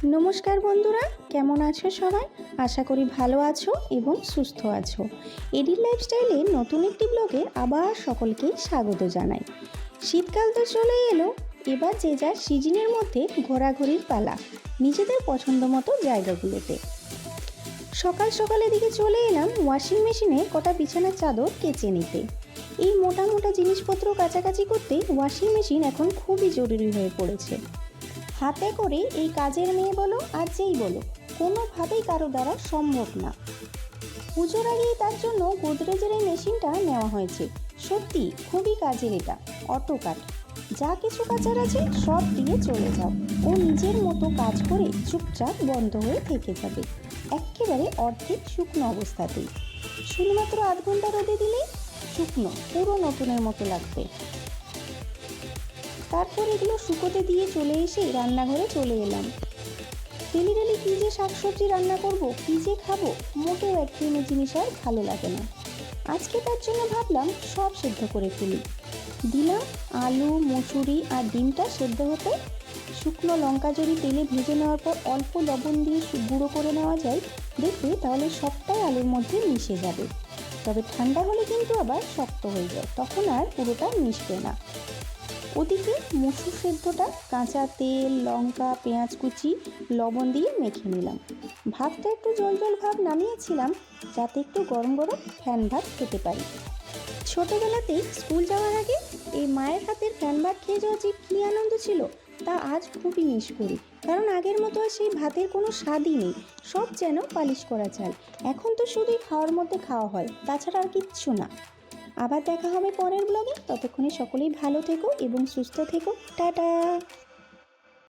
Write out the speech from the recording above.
নমস্কার বন্ধুরা, কেমন আছো সবাই? আশা করি ভালো আছো এবং সুস্থ আছো। এডির লাইফস্টাইলে নতুন একটি ব্লগে আবার সকলকেই স্বাগত জানাই। শীতকাল তো চলে এলো, এবার যে যার সিজনের মধ্যে ঘোরাঘুরির পালা নিজেদের পছন্দ মতো জায়গাগুলোতে। সকাল সকাল এদিকে চলে এলাম ওয়াশিং মেশিনে কটা বিছানার চাদর কেচে নিতে। এই মোটা মোটা জিনিসপত্র কাছাকাছি করতে ওয়াশিং মেশিন এখন খুবই জরুরি হয়ে পড়েছে। হাতে করে এই কাজের মেয়ে বলো আর যেই বলো, কোনোভাবেই কারো দ্বারা সম্ভব না। পুজোর আগেই তার জন্য গোদরেজের এই মেশিনটা নেওয়া হয়েছে। সত্যি খুবই কাজের এটা, অটো কাট। যা কিছু কাচার আছে সব দিয়ে চলে যাও, ও নিজের মতো কাজ করে চুপচাপ বন্ধ হয়ে থেকে যাবে, একেবারে অর্ধেক শুকনো অবস্থাতেই। শুধুমাত্র আধ ঘন্টা রোদে দিলেই শুকনো পুরো নতুনের মতো লাগবে। তারপর এগুলো শুকোতে দিয়ে চলে এসে রান্নাঘরে চলে এলাম। ডেলি ডেলি কী যে শাকসবজি রান্না করব, কী যে খাবো, মোটেও একঘেয়েমি জিনিস আর ভালো লাগে না। আজকে তার জন্য ভাবলাম সব সেদ্ধ করে ফেলি। দিলাম আলু, মুসুরি আর ডিমটা সেদ্ধ হতে। শুকনো লঙ্কা যদি তেলে ভেজে নেওয়ার পর অল্প লবণ দিয়ে গুঁড়ো করে নেওয়া যায়, দেখবে তাহলে সবটাই আলুর মধ্যে মিশে যাবে। তবে ঠান্ডা হলে কিন্তু আবার শক্ত হয়ে যায়, তখন আর পুরোটা মিশবে না। ওদিকে মসুর সেদ্ধটা কাঁচা তেল, লঙ্কা, পেঁয়াজ কুচি, লবণ দিয়ে মেখে নিলাম। ভাতটা একটু জল জল ভাব নামিয়েছিলাম, যাতে একটু গরম গরম ফ্যান ভাত খেতে পারি। ছোটোবেলাতেই স্কুল যাওয়ার আগে এই মায়ের হাতের ফ্যান ভাত খেয়ে যাওয়া যে কী আনন্দ ছিল, তা আজ খুবই মিস করি। কারণ আগের মতো আর সেই ভাতের কোনো স্বাদই নেই, সব যেন পালিশ করা চাল। এখন তো শুধুই খাওয়ার মধ্যে খাওয়া হয়, তাছাড়া আর কিচ্ছু না। আবার দেখা হবে পরের ব্লগে, ততক্ষণে সকলেই ভালো থেকো এবং সুস্থ থেকো। টাটা।